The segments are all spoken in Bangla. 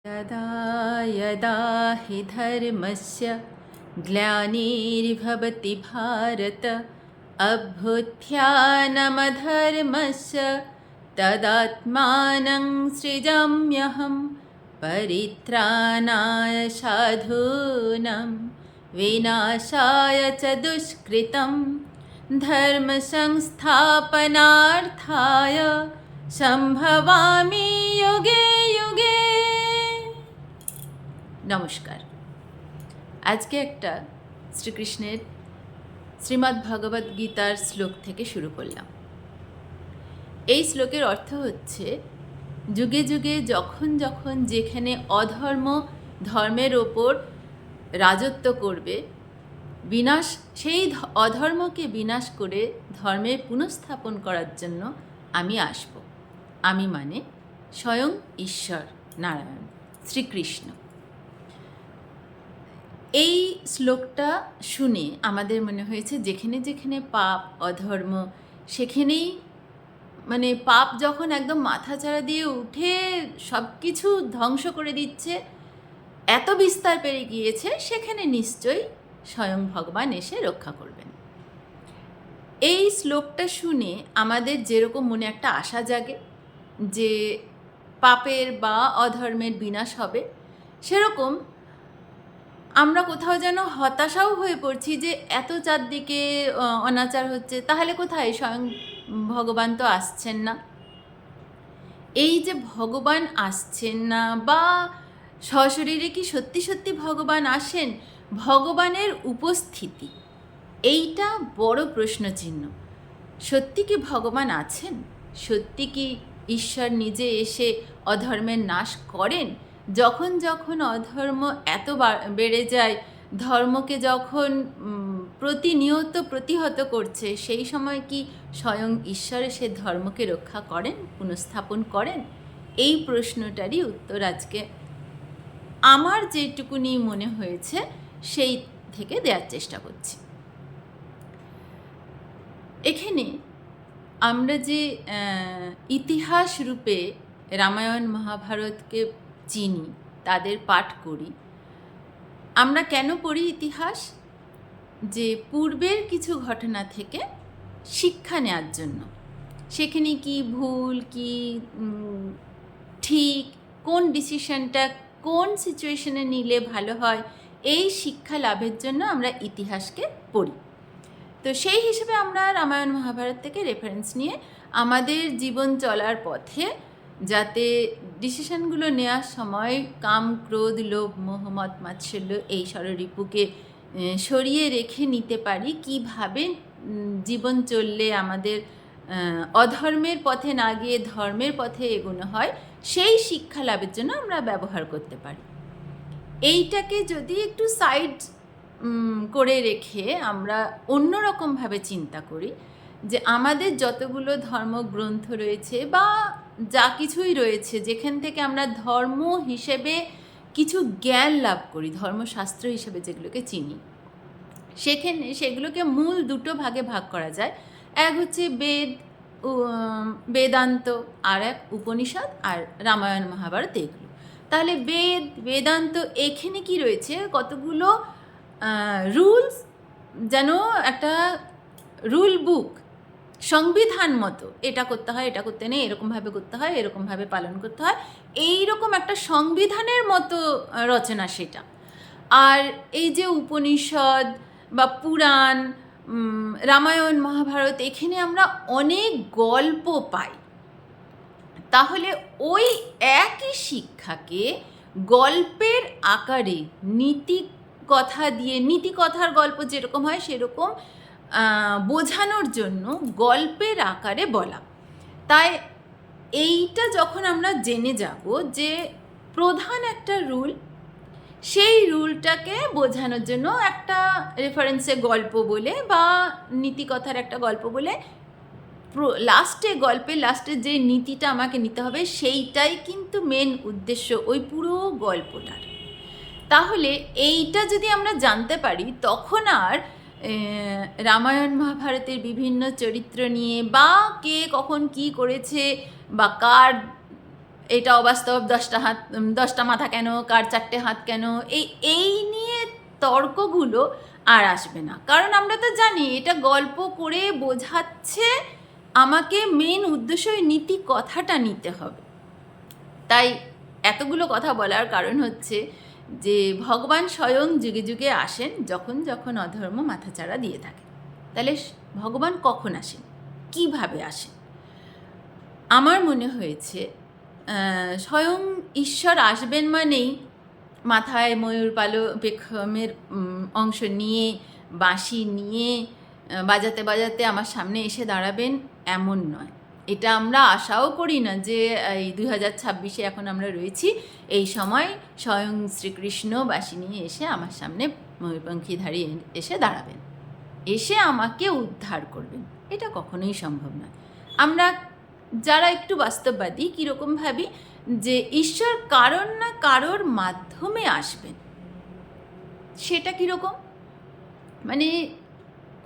यदा यदा हि धर्मस्य ग्लानिर्भवति भारत अभ्युत्थानमधर्मस्य तदात्मानं सृजाम्यहं परित्राणाय साधूनां विनाशाय च दुष्कृतं धर्मसंस्थापनार्थाय সম্ভবামি যোগে যোগে। নমস্কার। আজকে একটা শ্রীকৃষ্ণের শ্রীমদ্ ভগবদ্ গীতার শ্লোক থেকে শুরু করলাম। এই শ্লোকের অর্থ হচ্ছে, যুগে যুগে যখন যখন যেখানে অধর্ম ধর্মের ওপর রাজত্ব করবে, সেই অধর্মকে বিনাশ করে ধর্মের পুনঃস্থাপন করার জন্য আমি আসব। আমি মানে স্বয়ং ঈশ্বর নারায়ণ শ্রীকৃষ্ণ। এই শ্লোকটা শুনে আমাদের মনে হয়েছে যেখানে যেখানে পাপ অধর্ম, সেখানেই মানে পাপ যখন একদম মাথাচাড়া দিয়ে উঠে সব কিছু ধ্বংস করে দিচ্ছে, এত বিস্তার পেরে গিয়েছে, সেখানে নিশ্চয়ই স্বয়ং ভগবান এসে রক্ষা করবেন। এই শ্লোকটা শুনে আমাদের যেরকম মনে একটা আশা জাগে যে পাপের বা অধর্মের বিনাশ হবে, সেরকম আমরা কোথাও যেন হতাশাও হয়ে পড়ছি যে এত চারদিকে অনাচার হচ্ছে, তাহলে কোথায় স্বয়ং ভগবান তো আসছেন না। এই যে ভগবান আসছেন না বা সশরীরে কি সত্যি সত্যি ভগবান আসেন, ভগবানের উপস্থিতি, এইটা বড় প্রশ্নচিহ্ন। সত্যি কি ভগবান আছেন? সত্যি কি ঈশ্বর নিজে এসে অধর্মের নাশ করেন? যখন যখন অধর্ম এত বেড়ে যায়, ধর্মকে যখন প্রতিনিয়ত প্রতিহত করছে, সেই সময় কি স্বয়ং ঈশ্বর এসে ধর্মকে রক্ষা করেন, পুনঃস্থাপন করেন? এই প্রশ্নটারই উত্তর আজকে আমার যেটুকুনি মনে হয়েছে সেই থেকে দেওয়ার চেষ্টা করছি। এখানে আমরা যে ইতিহাস রূপে রামায়ণ মহাভারতকে চিনি, তাদের পাঠ করি, আমরা কেন পড়ি ইতিহাস? যে পূর্বের কিছু ঘটনা থেকে শিক্ষা নেওয়ার জন্য। সেখানে কি ভুল, কি ঠিক, কোন ডিসিশনটা কোন সিচুয়েশনে নিলে ভালো হয়, এই শিক্ষা লাভের জন্য আমরা ইতিহাসকে পড়ি। তো সেই হিসেবে আমরা রামায়ণ মহাভারত থেকে রেফারেন্স নিয়ে আমাদের জীবন চলার পথে যাতে ডিসিশনগুলো নেওয়ার সময় কাম, ক্রোধ, লোভ, মোহ, মদ, মাৎসর্য এই ষড়রিপুকে সরিয়ে রেখে নিতে পারি, কিভাবে জীবন চললে আমাদের অধর্মের পথে না গিয়ে ধর্মের পথে এগোনো হয়, সেই শিক্ষা লাভের জন্য আমরা ব্যবহার করতে পারি। এইটাকে যদি একটু সাইড করে রেখে আমরা অন্যরকমভাবে চিন্তা করি, যে আমাদের যতগুলো ধর্মগ্রন্থ রয়েছে বা যা কিছুই রয়েছে, যেখান থেকে আমরা ধর্ম হিসেবে কিছু জ্ঞান লাভ করি, ধর্মশাস্ত্র হিসেবে যেগুলোকে চিনি, সেগুলোকে মূল দুটো ভাগে ভাগ করা যায়। এক হচ্ছে বেদান্ত, আর এক উপনিষদ আর রামায়ণ মহাভারত, এগুলো। তাহলে বেদান্ত, এখানে কি রয়েছে? কতগুলো রুলস, যেন একটা রুল বুক, সংবিধান মতো, এটা করতে হয়, এটা করতে নেই, এরকমভাবে করতে হয়, এরকমভাবে পালন করতে হয়, এইরকম একটা সংবিধানের মতো রচনা সেটা। আর এই যে উপনিষদ বা পুরাণ, রামায়ণ মহাভারত, এখানে আমরা অনেক গল্প পাই। তাহলে ওই একই শিক্ষাকে গল্পের আকারে নীতি কথা দিয়ে, নীতি কথার গল্প যেরকম হয় সেরকম বোঝানোর জন্য গল্পের আকারে বলা। তাই এইটা যখন আমরা জেনে যাব যে প্রধান একটা রুল, সেই রুলটাকে বোঝানোর জন্য একটা রেফারেন্সে গল্প বলে বা নীতিকথার একটা গল্প বলে গল্পের লাস্টে যে নীতিটা আমাকে নিতে হবে, সেইটাই কিন্তু মেন উদ্দেশ্য ওই পুরো গল্পটার। তাহলে এইটা যদি আমরা জানতে পারি, তখন আর রামায়ণ মহাভারতের বিভিন্ন চরিত্র নিয়ে বা কে কখন কি করেছে বা কার এটা অবাস্তব, 10টা মাথা কেন, কার 4টে হাত কেন, এই নিয়ে তর্কগুলো আর আসবে না। কারণ আমরা তো জানি এটা গল্প করে বোঝাচ্ছে, আমাকে মেন উদ্দেশ্য ওই নীতি কথাটা নিতে হবে। তাই এতগুলো কথা বলার কারণ হচ্ছে যে ভগবান স্বয়ং যুগে যুগে আসেন যখন যখন অধর্ম মাথাচাড়া দিয়ে থাকে। তাহলে ভগবান কখন আসেন, কিভাবে আসেন? আমার মনে হয়েছে স্বয়ং ঈশ্বর আসবেন মানেই মাথায় ময়ূর পেখমের অংশ নিয়ে, বাঁশি নিয়ে, বাজাতে বাজাতে আমার সামনে এসে দাঁড়াবেন, এমন নয়। এটা আমরা আশাও করি না যে এই 2026-এ এখন আমরা রয়েছি, এই সময় স্বয়ং শ্রীকৃষ্ণ বাঁশি নিয়ে এসে আমার সামনে ময়ূরপঙ্খীধারী এসে দাঁড়াবেন, এসে আমাকে উদ্ধার করবেন। এটা কখনোই সম্ভব নয়। আমরা যারা একটু বাস্তববাদী কীরকম ভাবি যে ঈশ্বর কারোর না কারোর মাধ্যমে আসবেন। সেটা কীরকম? মানে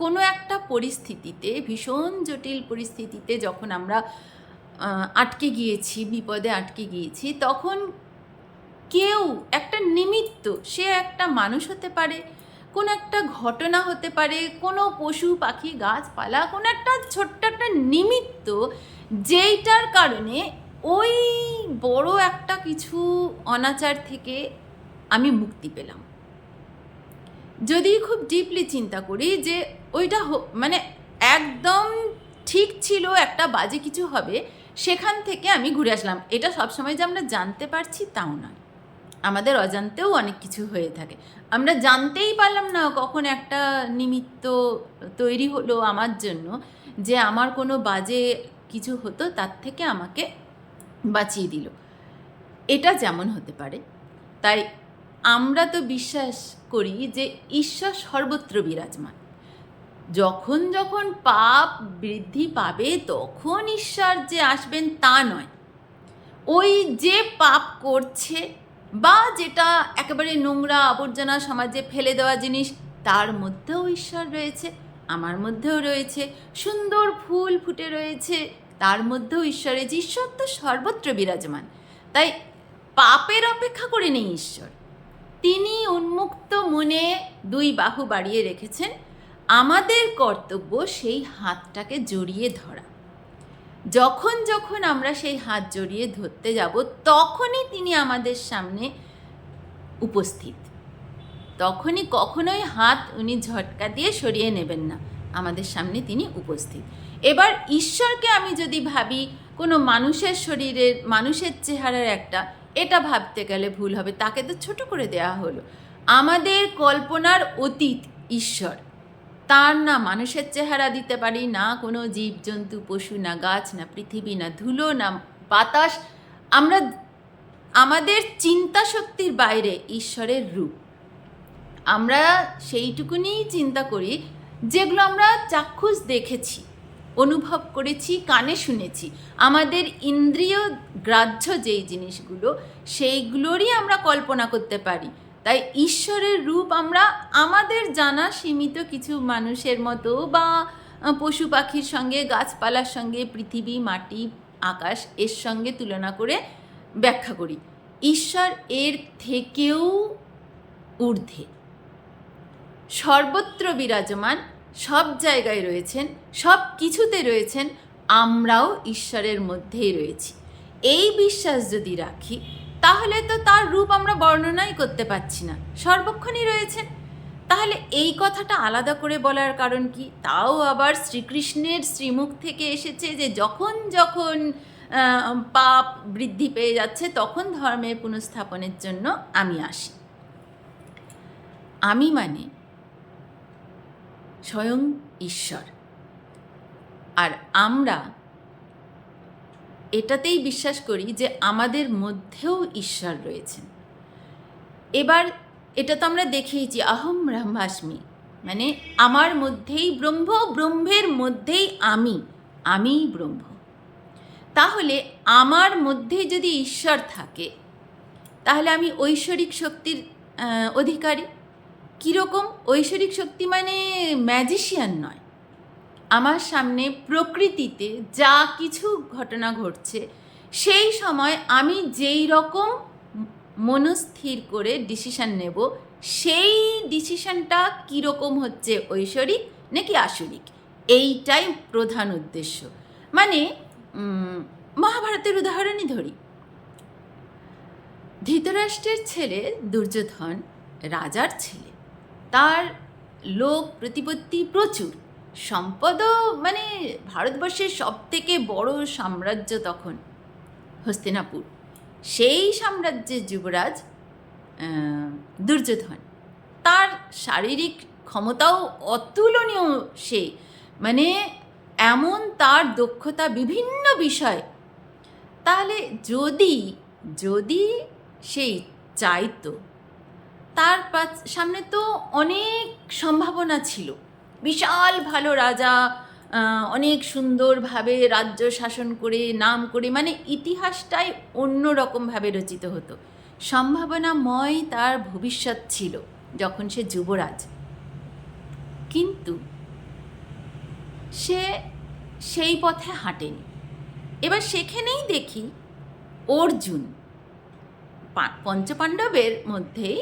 কোনো একটা পরিস্থিতিতে, ভীষণ জটিল পরিস্থিতিতে যখন আমরা আটকে গিয়েছি, বিপদে আটকে গিয়েছি, তখন কেউ একটা নিমিত্ত, সে একটা মানুষ হতে পারে, কোনো একটা ঘটনা হতে পারে, কোনো পশু পাখি গাছপালা, কোনো একটা ছোট্ট একটা নিমিত্ত, যেইটার কারণে ওই বড় একটা কিছু অনাচার থেকে আমি মুক্তি পেলাম। যদি খুব ডিপলি চিন্তা করি যে ওইটা মানে একদম ঠিক ছিল, একটা বাজে কিছু হবে, সেখান থেকে আমি ঘুরে আসলাম। এটা সবসময় যে আমরা জানতে পারছি তাও নয়, আমাদের অজান্তেও অনেক কিছু হয়ে থাকে। আমরা জানতেই পারলাম না কখন একটা নিমিত্ত তৈরি হলো আমার জন্য, যে আমার কোনো বাজে কিছু হতো তার থেকে আমাকে বাঁচিয়ে দিল। এটা যেমন হতে পারে। তাই আমরা তো বিশ্বাস করি যে ঈশ্বর সর্বত্র বিরাজমান। যখন যখন পাপ বৃদ্ধি পাবে তখন ঈশ্বর যে আসবেন তা নয়। ওই যে পাপ করছে বা যেটা একেবারে নোংরা আবর্জনা সমাজে ফেলে দেওয়া জিনিস, তার মধ্যেও ঈশ্বর রয়েছে, আমার মধ্যেও রয়েছে। সুন্দর ফুল ফুটে রয়েছে, তার মধ্যেও ঈশ্বর রয়েছে। ঈশ্বর তো সর্বত্র বিরাজমান। তাই পাপের অপেক্ষা করে নেই ঈশ্বর। তিনি উন্মুক্ত মনে 2 বাহু বাড়িয়ে রেখেছেন। আমাদের কর্তব্য সেই হাতটাকে জড়িয়ে ধরা। যখন যখন আমরা সেই হাত জড়িয়ে ধরতে যাব, তখনই তিনি আমাদের সামনে উপস্থিত। তখনই কখনোই হাত উনি ঝটকা দিয়ে সরিয়ে নেবেন না, আমাদের সামনে তিনি উপস্থিত। এবার ঈশ্বরকে আমি যদি ভাবি কোনো মানুষের শরীরের, মানুষের চেহারার একটা, এটা ভাবতে গেলে ভুল হবে। তাকে তো ছোট করে দেওয়া হলো। আমাদের কল্পনার অতীত ঈশ্বর। তার না মানুষের চেহারা দিতে পারি, না কোনো জীবজন্তু, পশু, না গাছ, না পৃথিবী, না ধুলো, না বাতাস। আমরা আমাদের চিন্তা শক্তির বাইরে ঈশ্বরের রূপ। আমরা সেইটুকুনি চিন্তা করি যেগুলো আমরা চাক্ষুষ দেখেছি, অনুভব করেছি, কানে শুনেছি। আমাদের ইন্দ্রিয় গ্রাহ্য যেই জিনিসগুলো, সেইগুলোরই আমরা কল্পনা করতে পারি। তাই ঈশ্বরের রূপ আমরা আমাদের জানা সীমিত কিছু মানুষের মতো বা পশু পাখির সঙ্গে, গাছপালার সঙ্গে, পৃথিবী, মাটি, আকাশ, এর সঙ্গে তুলনা করে ব্যাখ্যা করি। ঈশ্বর এর থেকেও ঊর্ধ্বে, সর্বত্র বিরাজমান, সব জায়গায় রয়েছেন, সব কিছুতে রয়েছেন। আমরাও ঈশ্বরের মধ্যেই রয়েছি। এই বিশ্বাস যদি রাখি, তাহলে তো তার রূপ আমরা বর্ণনাই করতে পারছি না, সর্বক্ষণই রয়েছেন। তাহলে এই কথাটা আলাদা করে বলার কারণ কি? তাও আবার শ্রীকৃষ্ণের শ্রীমুখ থেকে এসেছে যে যখন যখন পাপ বৃদ্ধি পেয়ে যাচ্ছে, তখন ধর্মের পুনঃস্থাপনের জন্য আমি আসি। আমি মানে স্বয়ং ঈশ্বর। আর আমরা এটাতেই বিশ্বাস করি যে আমাদের মধ্যেও ঈশ্বর রয়েছেন। এবার এটা তো আমরা দেখেইছি, অহম ব্রহ্মাস্মি, মানে আমার মধ্যেই ব্রহ্ম, ব্রহ্মের মধ্যেই আমিই ব্রহ্ম। তাহলে আমার মধ্যেই যদি ঈশ্বর থাকে, তাহলে আমি ঐশ্বরিক শক্তির অধিকারী। কীরকম ঐশ্বরিক শক্তি? মানে ম্যাজিশিয়ান নয়। আমার সামনে প্রকৃতিতে যা কিছু ঘটনা ঘটছে, সেই সময় আমি যেই রকম মনস্থির করে ডিসিশন নেব, সেই ডিসিশনটা কীরকম হচ্ছে, ঐশ্বরিক নাকি আসরিক, এইটাই প্রধান উদ্দেশ্য। মানে মহাভারতের উদাহরণই ধরি। ধৃতরাষ্ট্রের ছেলে দুর্যোধন রাজার ছেলে, তার লোক প্রতিপত্তি প্রচুর, সম্পদও মানে ভারতবর্ষের সবথেকে বড় সাম্রাজ্য তখন হস্তিনাপুর। সেই সাম্রাজ্যের যুবরাজ দুর্যোধন, তার শারীরিক ক্ষমতাও অতুলনীয়। সে মানে এমন তার দক্ষতা বিভিন্ন বিষয়। তাহলে যদি যদি সেই চাইতো, তার সামনে তো অনেক সম্ভাবনা ছিল, বিশাল ভালো রাজা, অনেক সুন্দরভাবে রাজ্য শাসন করে নাম করে, মানে ইতিহাসটাই অন্য রকমভাবে রচিত হতো। সম্ভাবনাময় তার ভবিষ্যৎ ছিল যখন সে যুবরাজ। কিন্তু সে সেই পথে হাঁটেনি। এবার সেখানেই দেখি অর্জুন, পঞ্চপাণ্ডবের মধ্যেই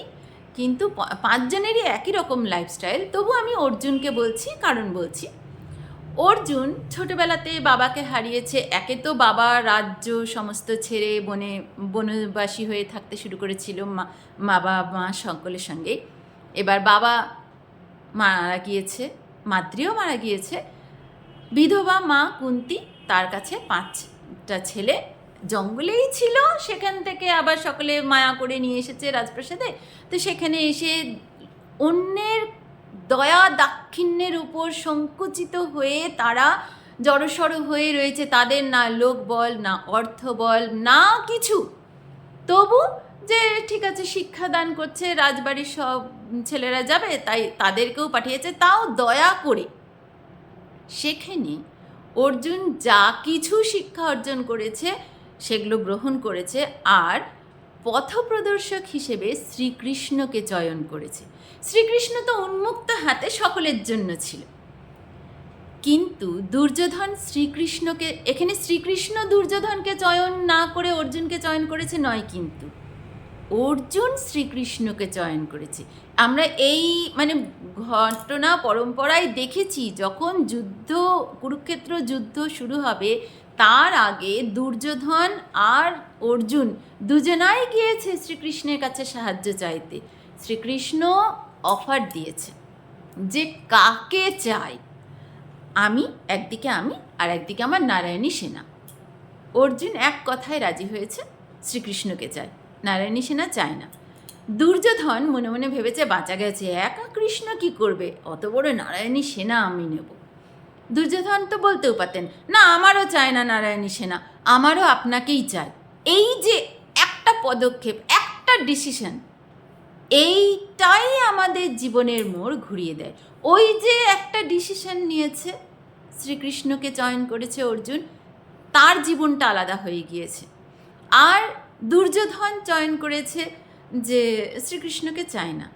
কিন্তু পাঁচজনেরই একই রকম লাইফস্টাইল, তবু আমি অর্জুনকে বলছি, কারণ বলছি অর্জুন ছোটবেলাতে বাবাকে হারিয়েছে। একে তো বাবা রাজ্য সমস্ত ছেড়ে বনবাসী হয়ে থাকতে শুরু করেছিল বাবা মা সকলের সঙ্গে। এবার বাবা মারা গিয়েছে, মাতৃও মারা গিয়েছে, বিধবা মা কুন্তি, তার কাছে 5টা ছেলে জঙ্গলেই ছিল, সেখান থেকে আবার সকলে মায়া করে নিয়ে এসেছে রাজপ্রাসাদে। তো সেখানে এসে অন্যের দয়া দাক্ষিণ্যের উপর সংকুচিত হয়ে তারা জড়সড় হয়ে রয়েছে। তাদের না লোক বল, না অর্থ বল, না কিছু। তবু যে ঠিক আছে শিক্ষাদান করছে, রাজবাড়ির সব ছেলেরা যাবে, তাই তাদেরকেও পাঠিয়েছে, তাও দয়া করে। সেখানে অর্জুন যা কিছু শিক্ষা অর্জন করেছে সেগুলো গ্রহণ করেছে, আর পথপ্রদর্শক হিসেবে শ্রীকৃষ্ণকে চয়ন করেছে। শ্রীকৃষ্ণ তো উন্মুক্ত হাতে সকলের জন্য ছিল, কিন্তু দুর্যোধন শ্রীকৃষ্ণকে, এখানে শ্রীকৃষ্ণ দুর্যোধনকে চয়ন না করে অর্জুনকে চয়ন করেছে নয়, কিন্তু অর্জুন শ্রীকৃষ্ণকে চয়ন করেছে। আমরা এই মানে ঘটনা পরম্পরায় দেখেছি, যখন যুদ্ধ, কুরুক্ষেত্র যুদ্ধ শুরু হবে তার আগে দুর্যোধন আর অর্জুন দুজনাই গিয়েছে শ্রীকৃষ্ণের কাছে সাহায্য চাইতে। শ্রীকৃষ্ণ অফার দিয়েছে যে কাকে চাই, একদিকে আমি আর একদিকে আমার নারায়ণী সেনা। অর্জুন এক কথায় রাজি হয়েছে, শ্রীকৃষ্ণকে চায়, নারায়ণী সেনা চায় না। দুর্যোধন মনে মনে ভেবেছে বাঁচা গেছে, একা কৃষ্ণ কি করবে, অত বড় নারায়ণী সেনা আমি নেব। দুর্যোধন তো বলতেও পারতেন, না আমারও চায় না নারায়ণী সেনা, আমারও আপনাকেই চাই। এই যে একটা পদক্ষেপ, একটা ডিসিশন, এইটাই আমাদের জীবনের মোড় ঘুরিয়ে দেয়। ওই যে একটা ডিসিশন নিয়েছে, শ্রীকৃষ্ণকে চয়ন করেছে অর্জুন, তার জীবনটা আলাদা হয়ে গিয়েছে। আর দুর্যোধন চয়ন করেছে যে শ্রীকৃষ্ণকে চায় না।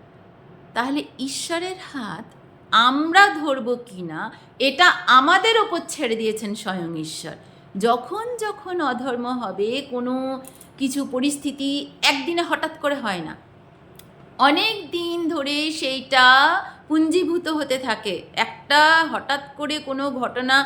তাহলে ঈশ্বরের হাত আমরা ধরব কি না, এটা আমাদের ওপর ছেড়ে দিয়েছেন স্বয়ং ঈশ্বর। যখন যখন অধর্ম হবে, কোনো কিছু পরিস্থিতি একদিনে হঠাৎ করে হয় না, অনেক দিন ধরে সেইটা পুঞ্জীভূত হতে থাকে। একটা হঠাৎ করে কোনো ঘটনা,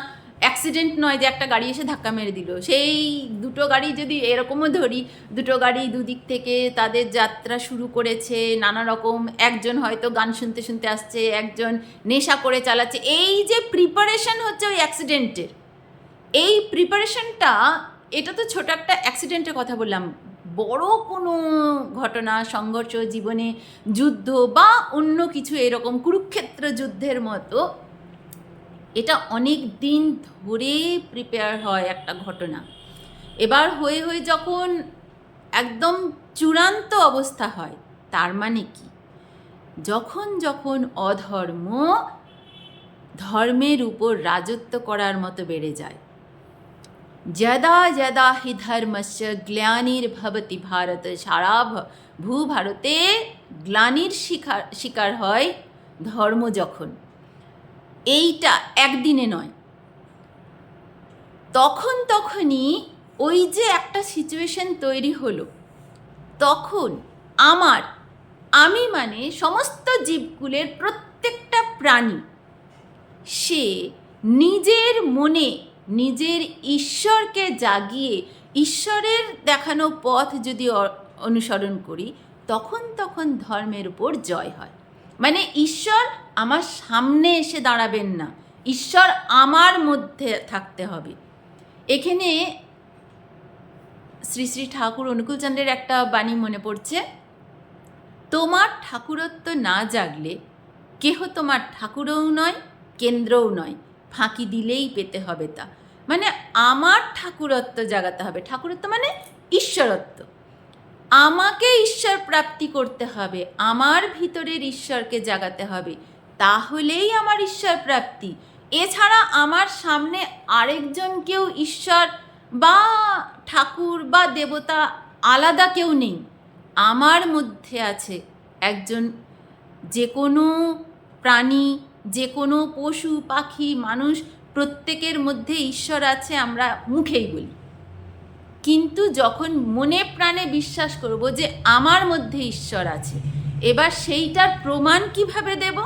অ্যাক্সিডেন্ট নয় যে একটা গাড়ি এসে ধাক্কা মেরে দিল। সেই দুটো গাড়ি যদি এরকমও ধরি, দুটো গাড়ি দুদিক থেকে তাদের যাত্রা শুরু করেছে নানা রকম, একজন হয়তো গান শুনতে শুনতে আসছে, একজন নেশা করে চালাচ্ছে। এই যে প্রিপারেশন হচ্ছে ওই অ্যাক্সিডেন্টের, এই প্রিপারেশনটা, এটা তো ছোট একটা অ্যাক্সিডেন্টের কথা বললাম, বড় কোনো ঘটনা, সংঘর্ষ, জীবনে যুদ্ধ বা অন্য কিছু এরকম কুরুক্ষেত্র যুদ্ধের মতো, এটা অনেক দিন ধরে প্রিপেয়ার হয় একটা ঘটনা। এবার হয়ে হয়ে যখন একদম চূড়ান্ত অবস্থা হয়, তার মানে কি, যখন যখন অধর্ম ধর্মের উপর রাজত্ব করার মতো বেড়ে যায়, যদা যদা হি ধর্মস্য গ্লানির্ভবতি ভারত, সারা ভূভারতে গ্লানির শিকার হয় ধর্ম যখন, এইটা একদিনে নয়, তখনই ওই যে একটা সিচুয়েশন তৈরি হলো, তখন আমি মানে সমস্ত জীবকুলের প্রত্যেকটা প্রাণী সে নিজের মনে নিজের ঈশ্বরকে জাগিয়ে ঈশ্বরের দেখানো পথ যদি অনুসরণ করি, তখন ধর্মের উপর জয় হয়। মানে ঈশ্বর আমার সামনে এসে দাঁড়াবেন না, ঈশ্বর আমার মধ্যে থাকতে হবে। এখানে শ্রী শ্রী ঠাকুর অনুকূলচন্দ্রের একটা বাণী মনে পড়ছে, তোমার ঠাকুরত্ব না জাগলে কেহ তোমার ঠাকুরও নয়, কেন্দ্রও নয়, ফাঁকি দিলেই পেতে হবে তা। মানে আমার ঠাকুরত্ব জাগাতে হবে। ঠাকুরত্ব মানে ঈশ্বরত্ব। আমাকে ঈশ্বর প্রাপ্তি করতে হবে, আমার ভিতরের ঈশ্বরকে জাগাতে হবে, তাহলেই আমার ঈশ্বর প্রাপ্তি। এছাড়া আমার সামনে আরেকজনকেও ঈশ্বর বা ঠাকুর বা দেবতা আলাদা কেউ নেই, আমার মধ্যে আছে একজন, যে কোনো প্রাণী, যে কোনো পশু পাখি মানুষ, প্রত্যেকের মধ্যে ঈশ্বর আছে, আমরা মুখেই বলি। কিন্তু যখন মনে প্রাণে বিশ্বাস করব যে আমার মধ্যে ঈশ্বর আছে, এবার সেইটার প্রমাণ কিভাবে দেব?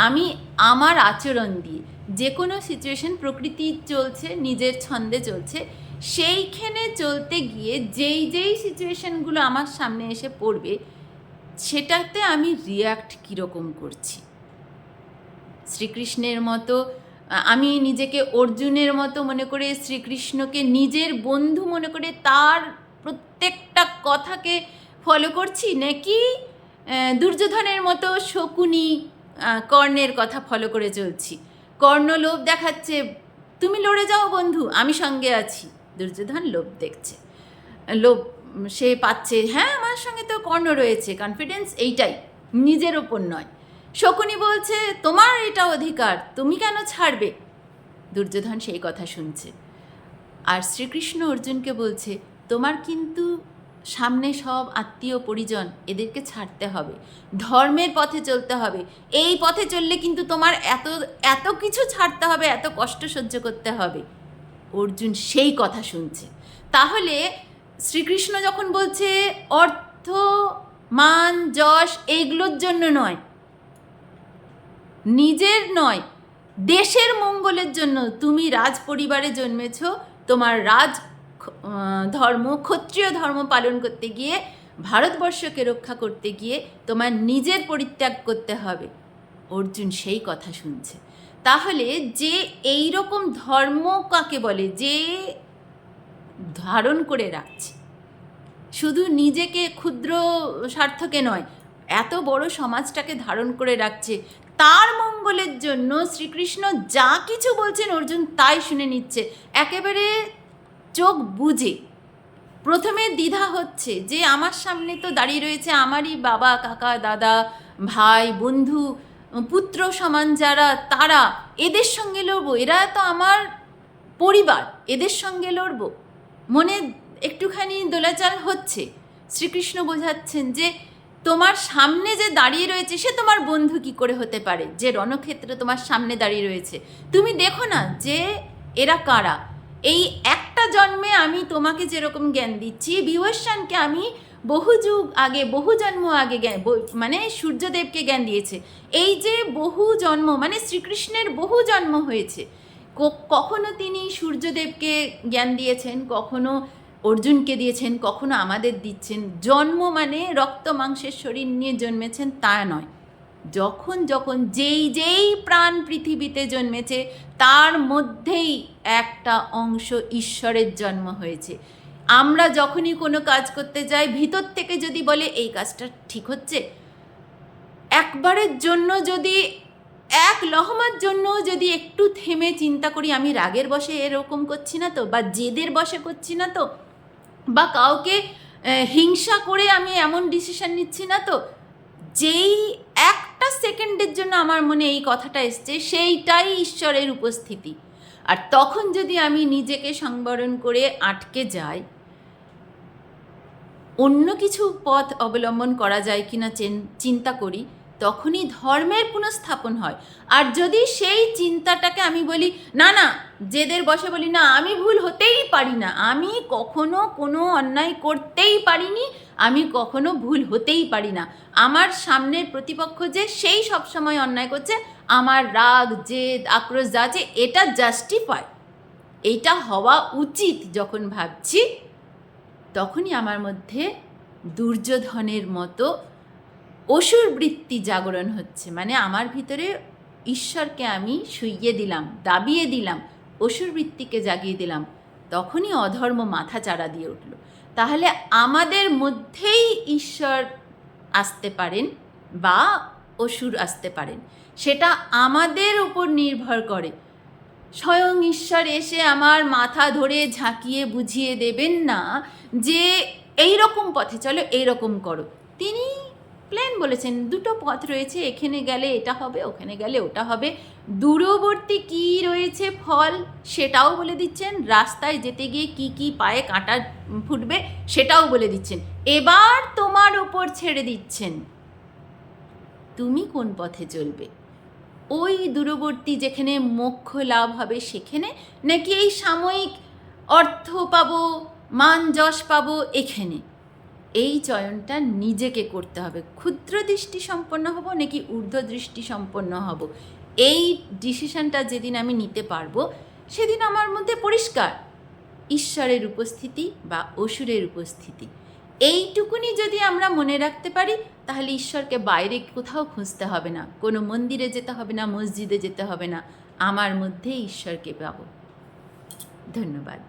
আমি আমার আচরণ দিয়ে। যে কোনো সিচুয়েশন, প্রকৃতি চলছে, নিজের ছন্দে চলছে, সেইখানে চলতে গিয়ে যেই সিচুয়েশনগুলো আমার সামনে এসে পড়বে, সেটাতে আমি রিয়্যাক্ট কীরকম করছি। শ্রীকৃষ্ণের মতো আমি নিজেকে অর্জুনের মতো মনে করে, শ্রীকৃষ্ণকে নিজের বন্ধু মনে করে তার প্রত্যেকটা কথাকে ফলো করছি, নাকি দুর্যোধনের মতো শকুনি কর্ণের কথা ফলো করে চলছি। কর্ণ লোভ দেখাচ্ছে, তুমি লড়ে যাও বন্ধু, আমি সঙ্গে আছি। দুর্যোধন লোভ দেখছে, লোভ সে পাচ্ছে, হ্যাঁ আমার সঙ্গে তো কর্ণ রয়েছে, কনফিডেন্স এইটাই, নিজের ওপর নয়। শকুনি বলছে তোমার এটা অধিকার, তুমি কেন ছাড়বে? দুর্যোধন সেই কথা শুনছে। আর শ্রীকৃষ্ণ অর্জুনকে বলছে, তোমার কিন্তু সামনে সব আত্মীয় পরিজন, এদেরকে ছাড়তে হবে, ধর্মের পথে চলতে হবে। এই পথে চললে কিন্তু তোমার এত কিছু ছাড়তে হবে, এত কষ্ট সহ্য করতে হবে। অর্জুন সেই কথা শুনছে। তাহলে শ্রীকৃষ্ণ যখন বলছে অর্থ মান যশ এইগুলোর জন্য নয়, নিজের নয়, দেশের মঙ্গলের জন্য, তুমি রাজ পরিবারে জন্মেছ, তোমার রাজ ধর্ম, ক্ষত্রিয় ধর্ম পালন করতে গিয়ে, ভারতবর্ষকে রক্ষা করতে গিয়ে তোমার নিজের পরিত্যাগ করতে হবে। অর্জুন সেই কথা শুনছে। তাহলে যে এই রকম ধর্ম কাকে বলে, যে ধারণ করে রাখছে, শুধু নিজেকে ক্ষুদ্র স্বার্থকে নয়, এত বড় সমাজটাকে ধারণ করে রাখছে, তার মঙ্গলের জন্য শ্রীকৃষ্ণ যা কিছু বলছেন অর্জুন তাই শুনে নিচ্ছে, একেবারে চোখ বুজে। প্রথমে দ্বিধা হচ্ছে যে আমার সামনে তো দাঁড়িয়ে রয়েছে আমারই বাবা, কাকা, দাদা, ভাই, বন্ধু, পুত্র সমান যারা, তারা, এদের সঙ্গে লড়বো, এরা তো আমার পরিবার, এদের সঙ্গে লড়বো। মনে একটুখানি দোলাচাল হচ্ছে। শ্রীকৃষ্ণ বোঝাচ্ছেন যে তোমার সামনে যে দাঁড়িয়ে রয়েছে সে তোমার বন্ধু কি করে হতে পারে, যে রণক্ষেত্রে তোমার সামনে দাঁড়িয়ে রয়েছে। তুমি দেখো না যে এরা কারা। এই একটা জন্মে আমি তোমাকে যেরকম জ্ঞান দিচ্ছি, বিভীষণকে আমি বহু যুগ আগে, বহু জন্ম আগে মানে সূর্যদেবকে জ্ঞান দিয়েছে। এই যে বহু জন্ম, মানে শ্রীকৃষ্ণের বহু জন্ম হয়েছে। কখনো তিনি সূর্যদেবকে জ্ঞান দিয়েছেন, কখনো অর্জুনকে দিয়েছেন, কখনো আমাদের দিচ্ছেন। জন্ম মানে রক্ত মাংসের শরীর নিয়ে জন্মেছেন তা নয়। যখন যখন যেই প্রাণ পৃথিবীতে জন্মেছে, তার মধ্যেই একটা অংশ ঈশ্বরের জন্ম হয়েছে। আমরা যখনই কোনো কাজ করতে যাই, ভিতর থেকে যদি বলে এই কাজটা ঠিক হচ্ছে, একবারের জন্য যদি, এক লহমার জন্য যদি একটু থেমে চিন্তা করি, আমি রাগের বশে এরকম করছি না তো, বা জেদের বশে করছি না তো, বা কাউকে হিংসা করে আমি এমন ডিসিশন নিচ্ছি না তো, যেই একটা সেকেন্ডের জন্য আমার মনে এই কথাটা এসছে, সেইটাই ঈশ্বরের উপস্থিতি। আর তখন যদি আমি নিজেকে সংবরণ করে আটকে যাই, অন্য কিছু পথ অবলম্বন করা যায় কিনা চিন্তা করি, তখনই ধর্মের পুনঃস্থাপন হয়। আর যদি সেই চিন্তাটাকে আমি বলি না না, জেদের বসে বলি না আমি ভুল হতেই পারি না, আমি কখনো কোনো অন্যায় করতেই পারিনি, আমি কখনো ভুল হতেই পারি না, আমার সামনের প্রতিপক্ষ যে সেই সবসময় অন্যায় করছে, আমার রাগ জেদ আক্রোশ যা আছে এটা জাস্টিফাই, এইটা হওয়া উচিত যখন ভাবছি, তখনই আমার মধ্যে দুর্যোধনের মতো অসুর বৃত্তি জাগরণ হচ্ছে। মানে আমার ভিতরে ঈশ্বরকে আমি শুইয়ে দিলাম, দাবিয়ে দিলাম, অসুর বৃত্তিকে জাগিয়ে দিলাম, তখনই অধর্ম মাথা চাড়া দিয়ে উঠল। তাহলে আমাদের মধ্যেই ঈশ্বর আসতে পারেন বা অসুর আসতে পারেন, সেটা আমাদের উপর নির্ভর করে। স্বয়ং ঈশ্বর এসে আমার মাথা ধরে ঝাঁকিয়ে বুঝিয়ে দেবেন না যে এই রকম পথে চলো, এই রকম করো। তিনি প্ল্যান বলেছেন, দুটো পথ রয়েছে, এখানে গেলে এটা হবে, ওখানে গেলে ওটা হবে, দূরবর্তী কি রয়েছে ফল সেটাও বলে দিচ্ছেন, রাস্তায় যেতে গিয়ে কি কি পায়ে কাঁটা ফুটবে সেটাও বলে দিচ্ছেন। এবার তোমার ওপর ছেড়ে দিচ্ছেন, তুমি কোন পথে চলবে। ওই দূরবর্তী যেখানে মোক্ষ লাভ হবে সেখানে, নাকি এই সাময়িক অর্থ পাবো, মান যশ পাবো এখানে, এই চয়নটা নিজেকে করতে হবে। ক্ষুদ্র দৃষ্টি সম্পন্ন হব নাকি ঊর্ধ্ব দৃষ্টি সম্পন্ন হব, এই ডিসিশনটা যেদিন আমি নিতে পারবো সেদিন আমার মধ্যে পরিষ্কার ঈশ্বরের উপস্থিতি বা অসুরের উপস্থিতি। এইটুকুনি যদি আমরা মনে রাখতে পারি, তাহলে ঈশ্বরকে বাইরে কোথাও খুঁজতে হবে না, কোনো মন্দিরে যেতে হবে না, মসজিদে যেতে হবে না, আমার মধ্যে ঈশ্বরকে পাবো। ধন্যবাদ।